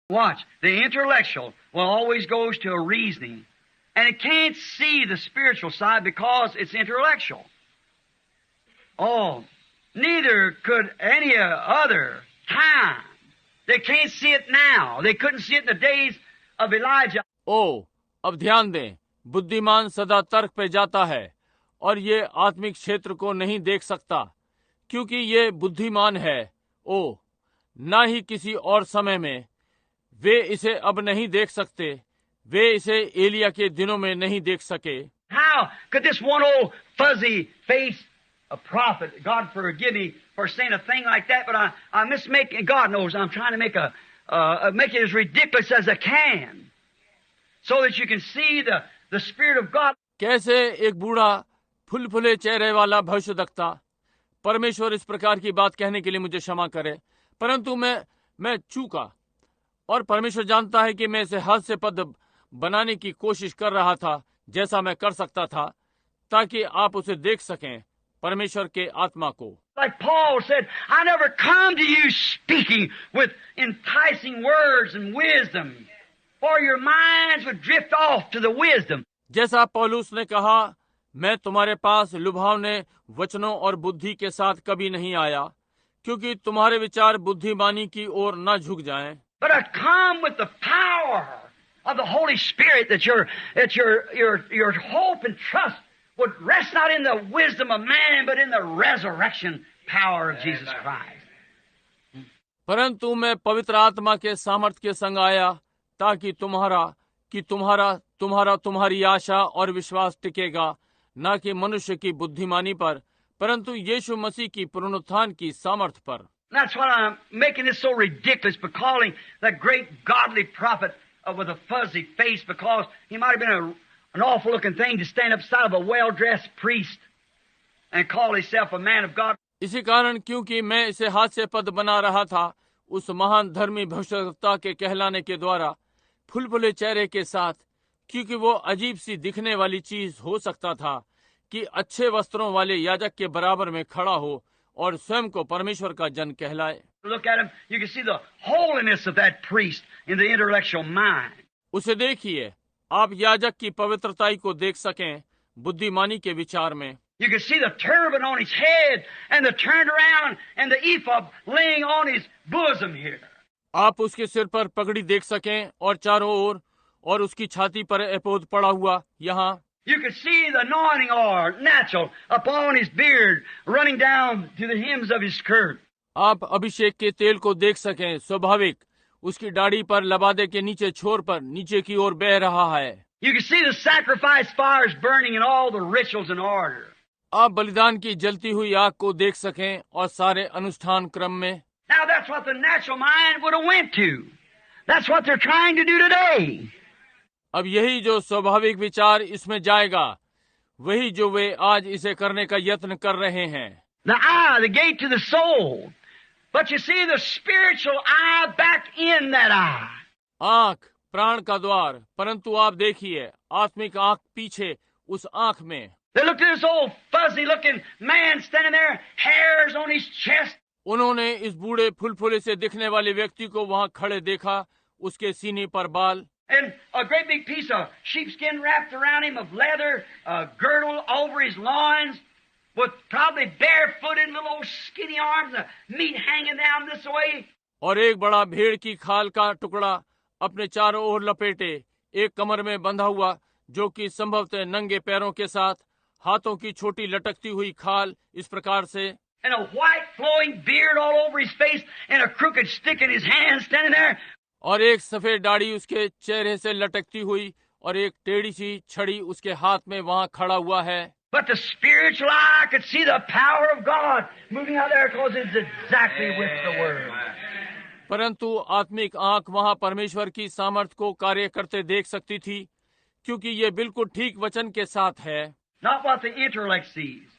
Watch, the intellectual will always goes to a reasoning, and it can't see the spiritual side because it's intellectual. Oh, neither could any other time. They can't see it now. They couldn't see it in the days of Elijah. ओ, अब ध्यान दें, बुद्धिमान सदा तर्क पे जाता है और ये आत्मिक क्षेत्र को नहीं देख सकता क्योंकि ये बुद्धिमान है। ओ, ना ही किसी और समय में वे इसे अब नहीं देख सकते, वे इसे एलिया के दिनों में नहीं देख सके। How could this one old fuzzy face, a prophet, God forgive me for saying a thing like that, but I'm just making, God knows I'm trying to make it as ridiculous as I can, so that you can see the Spirit of God. कैसे एक बूढ़ा फुलफुले चेहरे वाला भविष्यवक्ता, परमेश्वर इस प्रकार की बात कहने के लिए मुझे क्षमा करे, परंतु मैं चूका और परमेश्वर जानता है कि मैं इसे हास्यास्पद बनाने की कोशिश कर रहा था जैसा मैं कर सकता था ताकि आप उसे देख सकें, परमेश्वर के आत्मा को। Like Paul said, I never come to you speaking with enticing words and wisdom, for your minds would drift off to the wisdom. जैसा पौलुस ने कहा, मैं तुम्हारे पास लुभावने वचनों और बुद्धि के साथ कभी नहीं आया, क्योंकि तुम्हारे विचार बुद्धिमानी की ओर न झुक जाएं। But I come with the power of the Holy Spirit, that your hope and trust would rest not in the wisdom of man, but in the resurrection power of Jesus Christ. परंतु मैं पवित्र आत्मा के सामर्थ के संग आया ताकि तुम्हारी आशा और विश्वास टिकेगा न कि मनुष्य की बुद्धिमानी पर, परंतु यीशु मसीह की पुनरुत्थान की सामर्थ पर। That's what I'm making this so ridiculous by calling that great godly prophet with a fuzzy face, because he might have been an awful looking thing to stand up beside of a well-dressed priest and call himself a man of God. इसी कारण क्योंकि मैं इसे हास्यास्पद बना रहा था उस महान धर्मी भविष्यवक्ता के कहलाने के द्वारा फुलफुले चेहरे के साथ, क्योंकि वो अजीब सी दिखने वाली चीज हो सकता था कि अच्छे वस्त्रों वाले याजक के बराबर में खड़ा हो और स्वयं को परमेश्वर का जन कहलाए। Look at him, you can see the holiness of that priest in the intellectual mind. उसे देखिए, आप याजक की पवित्रताई को देख सकें बुद्धिमानी के विचार में। You can see the turban on his head and the turned around and the ephod laying on his bosom here. आप उसके सिर पर पगड़ी देख सकें और चारों ओर, और उसकी छाती पर एपोद पड़ा हुआ यहाँ। You can see the anointing oil, natural, upon his beard, running down to the hems of his skirt. आप अभिषेक के तेल को देख सकें, स्वाभाविक उसकी दाढ़ी पर लबादे के नीचे छोर पर नीचे की ओर बह रहा है। You can see the sacrifice fires burning and all the rituals in order. आप बलिदान की जलती हुई आग को देख सकें और सारे अनुष्ठान क्रम में। Now that's what the natural mind would have went to. That's what they're trying to do today. अब यही जो स्वाभाविक विचार इसमें जाएगा, वही जो वे आज इसे करने का यत्न कर रहे हैं। The eye, the gate to the soul. But you see the spiritual eye back in that eye. आंख प्राण का द्वार, परंतु आप देखिए आत्मिक आंख पीछे उस आंख में। They looked at this old fuzzy-looking man standing there, hairs on his chest. उन्होंने इस बूढ़े फुलफुले से दिखने वाले व्यक्ति को वहां खड़े देखा, उसके सीने पर बाल, And a great big piece of sheepskin wrapped around him of leather, a girdle over his loins, with probably barefooted little old skinny arms, the meat hanging down this way. और एक बड़ा भेड़ की खाल का टुकड़ा अपने चारों ओर लपेटे, एक कमर में बंधा हुआ, जो कि संभवतः नंगे पैरों के साथ, हाथों की छोटी लटकती हुई खाल इस प्रकार से, And a white flowing beard all over his face, and a crooked stick in his hand standing there. और एक सफेद दाढ़ी उसके चेहरे से लटकती हुई और एक टेढ़ी सी छड़ी उसके हाथ में वहां खड़ा हुआ है। But the spiritual eye could see the power of God moving out there, because it's exactly with the Word. परंतु आत्मिक आंख वहां परमेश्वर की सामर्थ को कार्य करते देख सकती थी, क्योंकि ये बिल्कुल ठीक वचन के साथ है। Not what the intellect sees,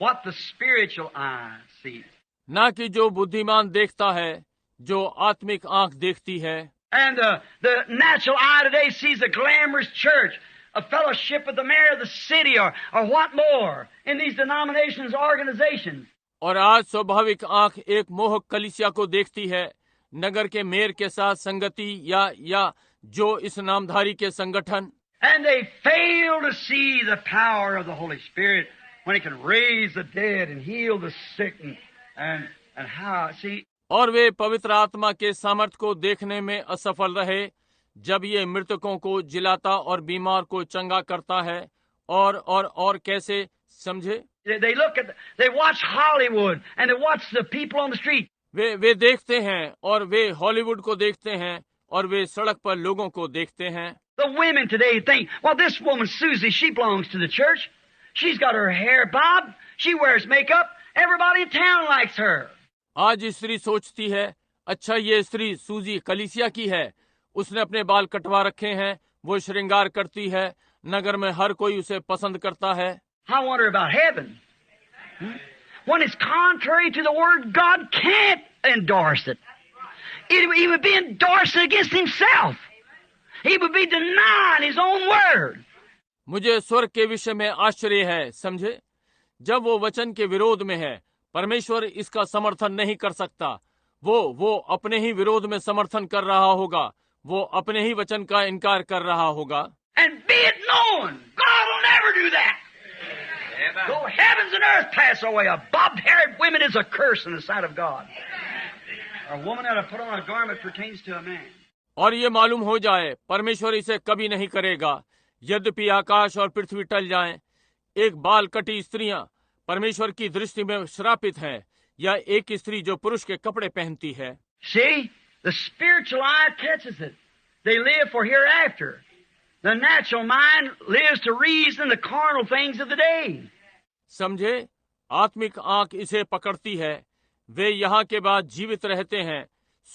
what the spiritual eye sees. ना कि जो बुद्धिमान देखता है, जो आत्मिक आंख देखती है। And the natural eye today sees a glamorous church, a fellowship with the mayor of the city, or what more in these denominations, organizations. और आज स्वाभाविक आंख एक मोहक कलीसिया को देखती है, नगर के मेयर के साथ संगति या जो इस नामधारी के संगठन, And they fail to see the power of the Holy Spirit when it can raise the dead and heal the sick and how, see. और वे पवित्र आत्मा के सामर्थ्य को देखने में असफल रहे जब ये मृतकों को जिलाता और बीमार को चंगा करता है। और कैसे, समझे? They watch Hollywood and they watch the people on the street. वे देखते हैं और वे हॉलीवुड को देखते हैं और वे सड़क पर लोगों को देखते हैं। The women today think, well, this woman Susie, she belongs to the church. She's got her hair bobbed. She wears makeup. Everybody in town likes her. आज स्त्री सोचती है, अच्छा ये स्त्री सूजी कलीसिया की है, उसने अपने बाल कटवा रखे हैं, वो श्रृंगार करती है, नगर में हर कोई उसे पसंद करता है। I wonder about heaven. When it's contrary to the word, God can't endorse it. He would be endorsing against himself. He would be denying his own word. मुझे स्वर्ग के विषय में आश्चर्य है, समझे? जब वो वचन के विरोध में है, परमेश्वर इसका समर्थन नहीं कर सकता। वो अपने ही विरोध में समर्थन कर रहा होगा, वो अपने ही वचन का इनकार कर रहा होगा। And be it known, God will never do that. Though heavens and earth pass away, a bobbed-haired woman is a curse in the sight of God. A woman that has put on a garment pertains to a man. और ये मालूम हो जाए, परमेश्वर इसे कभी नहीं करेगा। यद्यपि आकाश और पृथ्वी टल जाएं, एक बाल कटी स्त्रियां परमेश्वर की दृष्टि में श्रापित हैं, या एक स्त्री जो पुरुष के कपड़े पहनती है। See, the spiritual eye catches it. They live for hereafter. The natural mind lives to reason the carnal things of the day. समझे? आत्मिक आंख इसे पकड़ती है। वे यहाँ के बाद जीवित रहते हैं।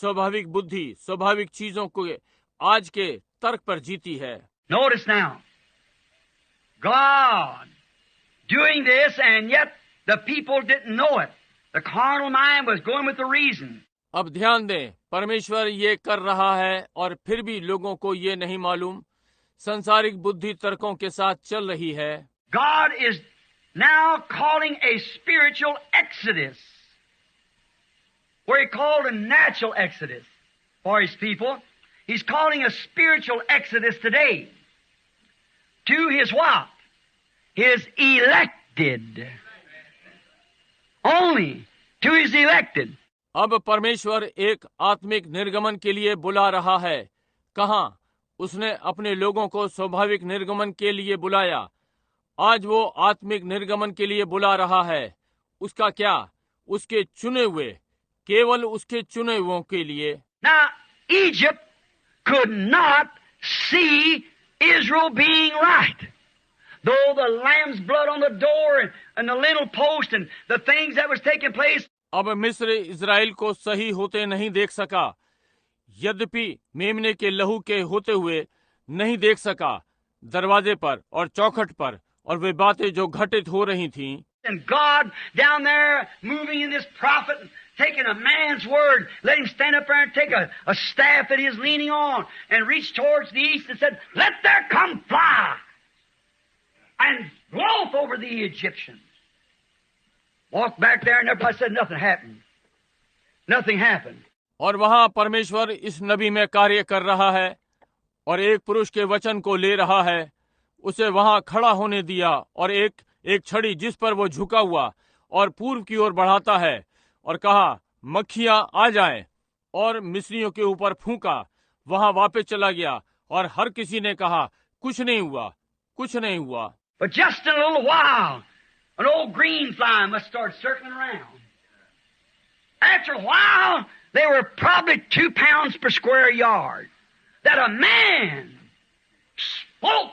स्वाभाविक बुद्धि स्वाभाविक चीजों को आज के तर्क पर जीती है। Notice now, God doing this, and yet the people didn't know it. The carnal mind was going with the reason. अब ध्यान दें, परमेश्वर ये कर रहा है और फिर भी लोगों को ये नहीं मालूम। संसारिक बुद्धि तर्कों के साथ चल रही है। God is now calling a spiritual exodus, where he called a natural exodus for his people. He's calling a spiritual exodus today to his what? His elected. Only to his elected. अब परमेश्वर एक आत्मिक निर्गमन के लिए बुला रहा है। कहाँ? उसने अपने लोगों को स्वाभाविक निर्गमन के लिए बुलाया। आज वो आत्मिक निर्गमन के लिए बुला रहा है। उसका क्या? उसके चुने हुए, केवल उसके चुने हुओं के लिए। Now, Egypt could not see Israel being right. Though the lamb's blood on the door and the lintel post and the things that was taking place. अब मिस्र इज़राइल को सही होते नहीं देख सका, यद्यपि मेमने के लहू के होते हुए नहीं देख सका, दरवाजे पर और चौखट पर, और वे बातें जो घटित हो रही थीं। And God down there moving in this prophet, taking a man's word, let him stand up there and take a staff that he is leaning on and reach towards the east and said, let there come fly and loaf over the Egyptians. Walked back there and everybody said nothing happened. Nothing happened. और वहां परमेश्वर इस नबी में कार्य कर रहा है और एक पुरुष के वचन को ले रहा है। उसे वहां खड़ा होने दिया और एक छड़ी जिस पर वो झुका हुआ और पूर्व की ओर बढ़ाता है और कहा, मक्खियां आ जाएं, और मिस्रियों के ऊपर फूंका। वहां वापस चला गया और हर किसी ने कहा, कुछ नहीं हुआ, कुछ नहीं हुआ। But just in a little while, an old green fly must start circling around. After a while, they were probably 2 pounds per square yard. That a man spoke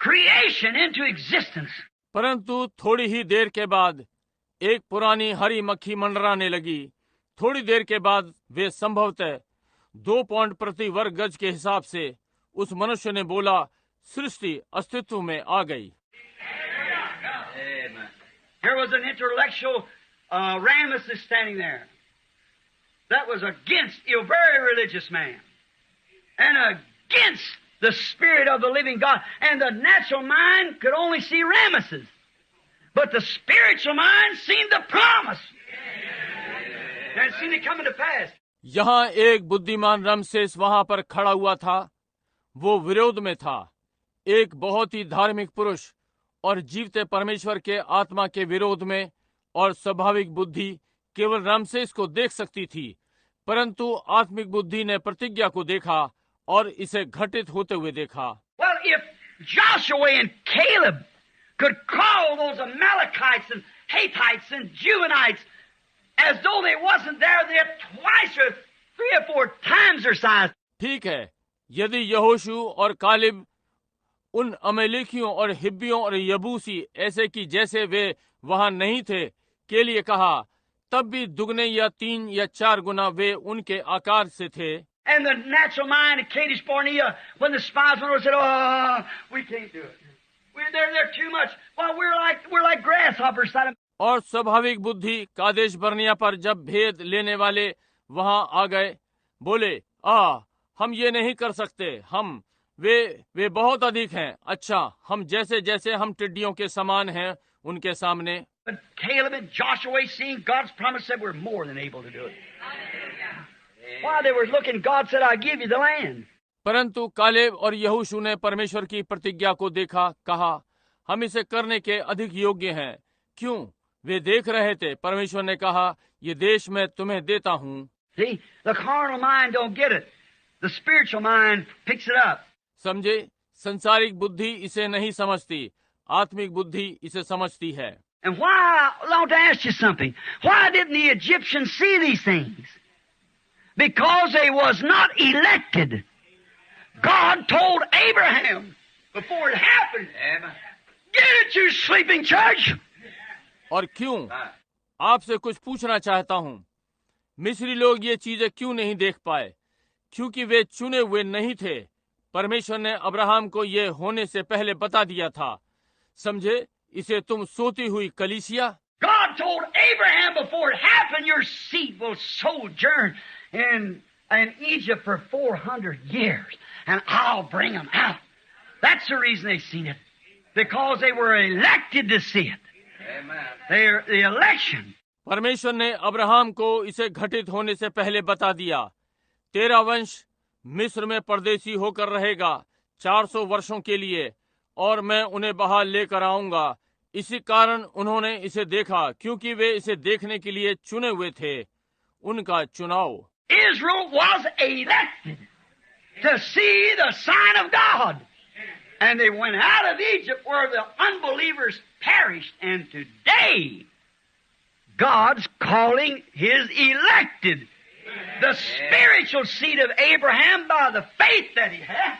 creation into existence. परंतु थोड़ी ही देर के बाद एक पुरानी हरी मक्खी मंडराने लगी। थोड़ी देर के बाद वे संभवतः 2 पाउंड प्रति वर्ग गज के हिसाब से उस मनुष्य ने बोला, सृष्टि अस्तित्व में आ गई। Here was an intellectual Ramesses standing there. That was against a very religious man and against the Spirit of the living God. And the natural mind could only see Ramesses, but the spiritual mind seen the promise and seen it coming to pass. यहाँ एक बुद्धिमान रमसेस वहां पर खड़ा हुआ था। वो विरोध में था। एक बहुत ही धार्मिक पुरुष और जीवते परमेश्वर के आत्मा के विरोध में, और स्वाभाविक बुद्धि केवल रमसेस को देख सकती थी, परंतु आत्मिक बुद्धि ने प्रतिज्ञा को देखा और इसे घटित होते हुए देखा। Well, if Joshua and Caleb could call those Amalekites and Hittites and Jebusites as though they wasn't there, they're twice or 3 or 4 times their size. ठीक है, यदि यहोशू और कालिब उन अमेलेकियों और हिब्बियों और यबूसी ऐसे कि जैसे वे वहां नहीं थे के लिए कहा, तब भी दुगने या 3 या 4 गुना वे उनके आकार से थे। And the natural mind of Kadesh Barnea, when the spies went over, said, "Oh, we can't do it. They're too much. Well, we're like grasshoppers." और स्वाभाविक बुद्धि कादेश बर्निया पर जब भेद लेने वाले वहां आ गए, बोले, हम ये नहीं कर सकते, वे बहुत अधिक हैं। अच्छा, हम जैसे हम टिड्डियों के समान हैं उनके सामने। But Caleb and Joshua, seeing God's promise, said, "We're more than able to do it." While they were looking, God said, "I'll give you the land." परंतु कालेब और यहोशू ने परमेश्वर की प्रतिज्ञा को देखा, कहा, हम इसे करने के अधिक योग्य हैं। क्यों? वे देख रहे थे। परमेश्वर ने कहा, ये देश मैं तुम्हें देता हूँ। See, the carnal mind don't get it. The spiritual mind picks it up. समझे? संसारिक बुद्धि इसे नहीं समझती, आत्मिक बुद्धि इसे समझती है। And why? I want to ask you something. Why didn't the Egyptians see these things? Because they was not elected. God told Abraham before it happened, "Get it, you sleeping church." और क्यों? आपसे कुछ पूछना चाहता हूँ। मिस्री लोग ये चीजें क्यों नहीं देख पाए? क्योंकि वे चुने हुए नहीं थे। परमेश्वर ने अब्राहम को ये होने से पहले बता दिया था। समझे? इसे तुम सोती हुई कलीसिया। God told Abraham before it happened, your seed will sojourn in Egypt for 400 years, and I'll bring them out. That's the reason they seen it, because they were elected to see it. Amen. They're the election. परमेश्वर ने Abraham को इसे घटित होने से पहले बता दिया, तेरा वंश मिस्र में परदेसी होकर रहेगा 400 वर्षों के लिए, और मैं उन्हें बाहर लेकर आऊंगा। इसी कारण उन्होंने इसे देखा, क्योंकि वे इसे देखने के लिए चुने हुए थे। उनका चुनाव। Israel was elected to see the sign of God. And they went out of Egypt where the unbelievers perished. And today, God's calling His elected, the spiritual seed of Abraham, by the faith that he had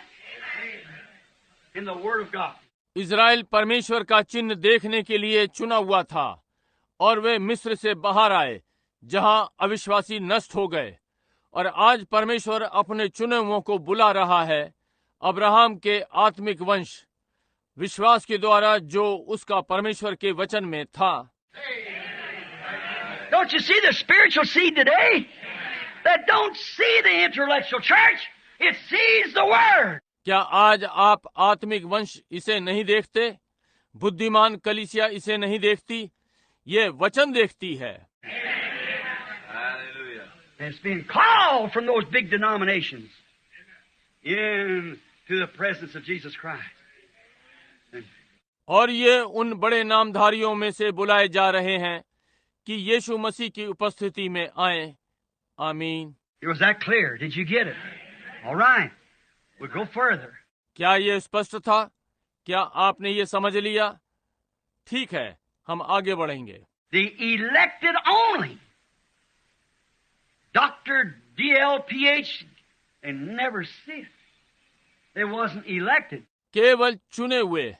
in the Word of God. Israel परमेश्वर का चिन्ह देखने के लिए चुना हुआ था, और वे मिस्र से बाहर आए जहां अविश्वासी नष्ट हो गए। और आज परमेश्वर अपने चुने हुओं को बुला रहा है, अब्राहम के आत्मिक वंश, विश्वास के द्वारा जो उसका परमेश्वर के वचन में था। Don't you see the spiritual seed today that don't see the intellectual church? It sees the Word. क्या आज आप आत्मिक वंश इसे नहीं देखते? बुद्धिमान कलीसिया इसे नहीं देखती, ये वचन देखती है। It's been called from those big denominations into the presence of Jesus Christ. और ये उन बड़े नामधारियों में से बुलाए जा रहे हैं कि यीशु मसीह की उपस्थिति में आए। आमीन। Was that clear? Did you get it? All right. We'll go further. क्या ये स्पष्ट था? क्या आपने ये समझ लिया? ठीक है, हम आगे बढ़ेंगे। The elected only. Dr. D.L.P.H. they never see it. They wasn't elected. केवल चुने हुए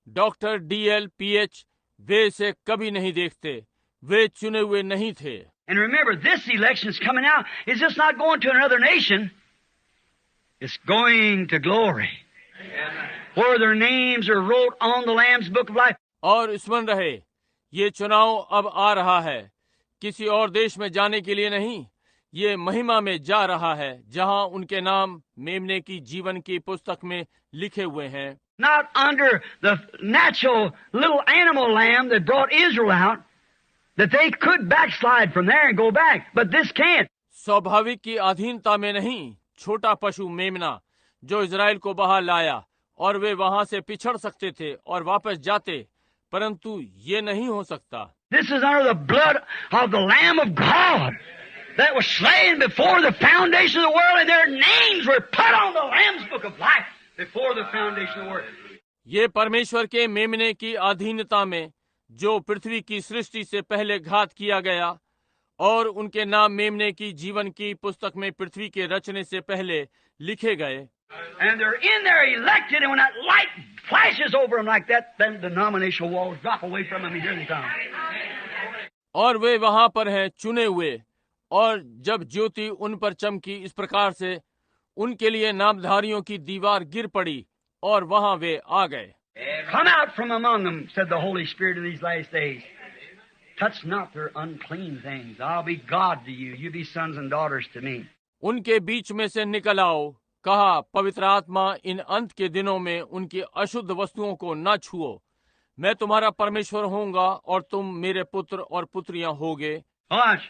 डॉक्टर DL.P.H. वे इसे कभी नहीं देखते, वे चुने हुए नहीं थे। And remember, this election is coming out. It's just not going to another nation. It's going to glory, where their names are wrote on the Lamb's Book of Life. और स्मरण रहे, ये चुनाव अब आ रहा है, किसी और देश में जाने के लिए नहीं, ये महिमा में जा रहा है, जहां उनके नाम मेमने की जीवन की पुस्तक में लिखे हुए हैं। Not under the natural little animal lamb that brought Israel out, that they could backslide from there and go back, but this can't. स्वाभाविक की अधीनता में नहीं, छोटा पशु मेमना जो इज़राइल को बाहर लाया, और वे वहां से पिछड़ सकते थे और वापस जाते, परंतु ये नहीं हो सकता। This is under the blood of the Lamb of God that was slain before the foundation of the world, and their names were put on the Lamb's book of life before the foundation of the world. ये परमेश्वर के मेमने की अधीनता में, जो पृथ्वी की सृष्टि से पहले घात किया गया, और उनके नाम मेमने की जीवन की पुस्तक में पृथ्वी के रचने से पहले लिखे गए। And they're in there elected, and when that light flashes over them like that, then the denominational walls drop away from them, and here they come. और वे वहां पर हैं चुने हुए, और जब ज्योति उन पर चमकी इस प्रकार से, उनके लिए नामधारियों की दीवार गिर पड़ी और वहां वे आ गए। Come out from among them, said the Holy Spirit in these last days. Touch not their unclean things. I'll be God to you. You be sons and daughters to me. उनके बीच में से निकल आओ, कहा पवित्र आत्मा इन अंत के दिनों में उनकी अशुद्ध वस्तुओं को न छुओ, मैं तुम्हारा परमेश्वर होऊंगा और तुम मेरे पुत्र और पुत्रियां होगे। Watch.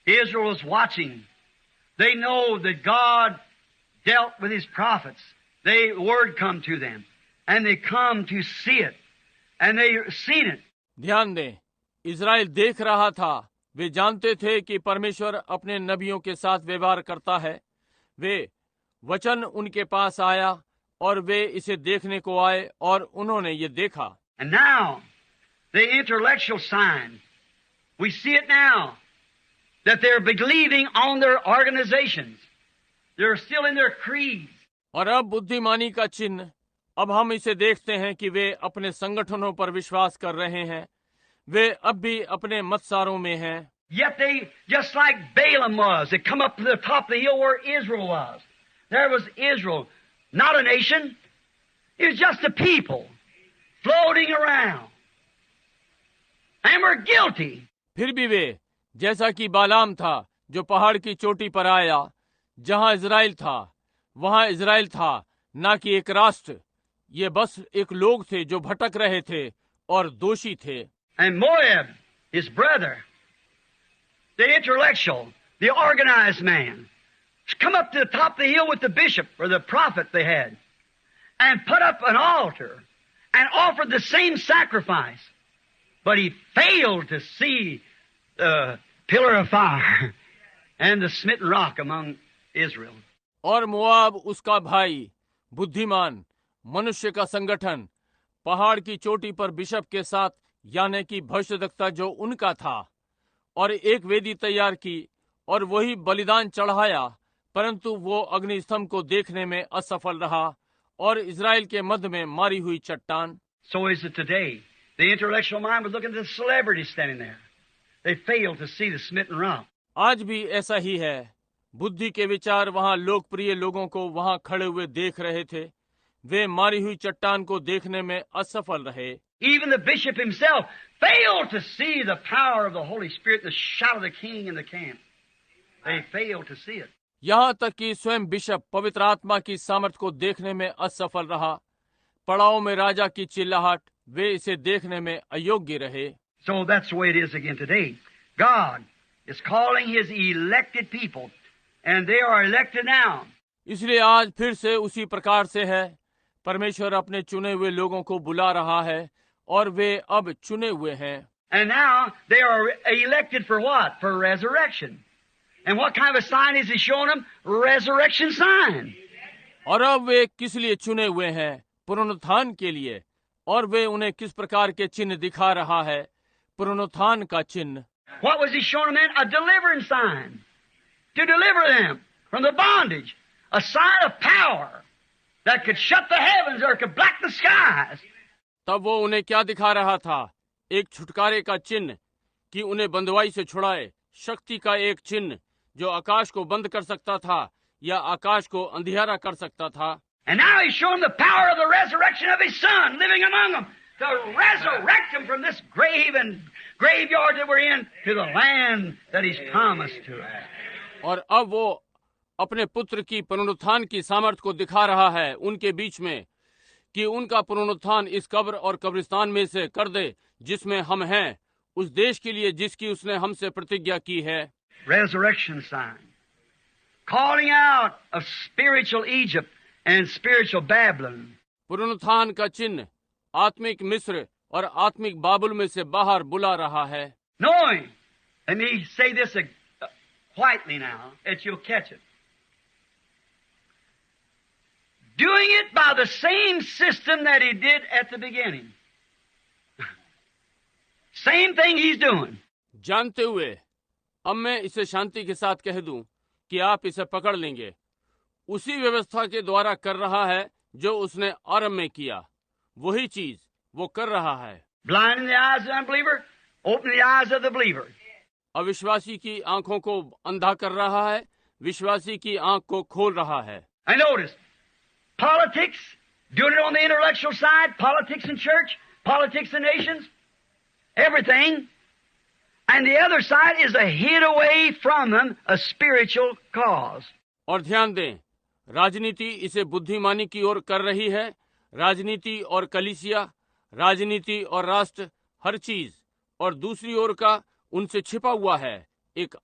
Israel is watching. They know that God dealt with his prophets. Word come to them, and they come to see it, and they seen it. ध्यान दें, इज़राइल देख रहा था, वे जानते थे कि परमेश्वर अपने नबियों के साथ व्यवहार करता है। वे वचन उनके पास आया और वे इसे देखने को आए और उन्होंने ये देखा। And now, the intellectual sign, we see it now, that they're believing on their organizations. They're still in their creeds. और अब बुद्धिमानी का चिन्ह, अब हम इसे देखते हैं कि वे अपने संगठनों पर विश्वास कर रहे हैं, वे अब भी अपने मतसारों में हैं। Yet they, just like Balaam was, they come up to the top of the hill where Israel was. There was Israel, not a nation. It was just a people floating around. And we're guilty. फिर भी वे, जैसा कि बालाम था जो पहाड़ की चोटी पर आया, जहां इज़राइल था, वहां इज़राइल था, ना कि एक राष्ट्र। ये बस एक लोग थे जो भटक रहे थे और दोषी थे। And Moab, his brother, the intellectual, the organized man, come up to the top of the hill with the bishop or the prophet they had and put up an altar and offered the same sacrifice. But he failed to see the pillar of fire and the smitten rock among Israel. और मोआब उसका भाई, बुद्धिमान, मनुष्य का संगठन, पहाड़ की चोटी पर बिशप के साथ, यानी कि भविष्यद्वक्ता जो उनका था, और एक वेदी तैयार की और वही बलिदान चढ़ाया, परंतु वो अग्निस्तंभ को देखने में असफल रहा और इज़राइल के मध्य में मारी हुई चट्टान। So is it today. The intellectual mind was looking at the celebrities standing there. They failed to see the smitten rock. आज भी ऐसा ही है। बुद्धि के विचार वहां लोकप्रिय लोगों को वहां खड़े हुए देख रहे थे, वे मारी हुई चट्टान को देखने में असफल रहे। Even the bishop himself failed to see the power of the Holy Spirit, the shout of the king in the camp. They failed to see it. यहाँ तक कि स्वयं बिशप पवित्र आत्मा की सामर्थ को देखने में असफल रहा। पड़ाव में राजा की चिल्लाहट, वे इसे देखने में अयोग्य रहे। So that's the way it is again today. God is calling his elected people, and they are elected now. इसलिए आज फिर से उसी प्रकार से है। परमेश्वर अपने चुने हुए लोगों को बुला रहा है और वे अब चुने हुए हैं। And now they are elected for what? For resurrection. And what kind of a sign is he showing them? Resurrection sign. और अब वे किस लिए चुने हुए हैं? पुनरुत्थान के लिए। और वे उन्हें किस प्रकार के चिन्ह दिखा रहा है? पुनरुत्थान का चिन्ह। What was he showing them then? A deliverance sign. To deliver them from the bondage. A sign of power that could shut the heavens or could black the skies. तब वो उन्हें क्या दिखा रहा था? एक छुटकारे का चिन्ह कि उन्हें बंधुआई से छुड़ाए, शक्ति का एक चिन्ह जो आकाश को बंद कर सकता था या आकाश को अंधियारा कर सकता था। And now he's showing the power of the resurrection of his son living among them to resurrect them from this grave and graveyard that we're in to the land that he's promised to us. और अब वो अपने पुत्र की पुनरुत्थान की सामर्थ को दिखा रहा है उनके बीच में कि उनका पुनरुत्थान इस कब्र और कब्रिस्तान में से कर दे जिसमें हम हैं, उस देश के लिए जिसकी उसने हमसे प्रतिज्ञा की है। resurrection sign, calling out of spiritual Egypt and spiritual Babylon. पुनरुत्थान का चिन्ह आत्मिक मिस्र और आत्मिक बाबुल में से बाहर बुला रहा है। Knowing, let me say this quietly now, that you'll catch it. Doing it by the same system that he did at the beginning. Same thing he's doing. जानते हुए अब मैं इसे शांति के साथ कह दूं कि आप इसे पकड़ लेंगे। उसी व्यवस्था के द्वारा कर रहा है जो उसने आरंभ में किया। वही चीज वो कर रहा है। Blinding the eyes of the unbeliever, opening the eyes of the believer. अविश्वासी की आंखों को अंधा कर रहा है, विश्वासी की आंख को खोल रहा है। I notice politics, doing it on the intellectual side, politics in church, politics in nations, everything. And the other side is a hid away from them, a spiritual cause. और ध्यान दें, राजनीति इसे बुद्धिमानी की ओर कर रही है। राजनीति और कलीसिया, राजनीति और राष्ट्र, हर चीज, और दूसरी ओर का उनसे छिपा हुआ है एक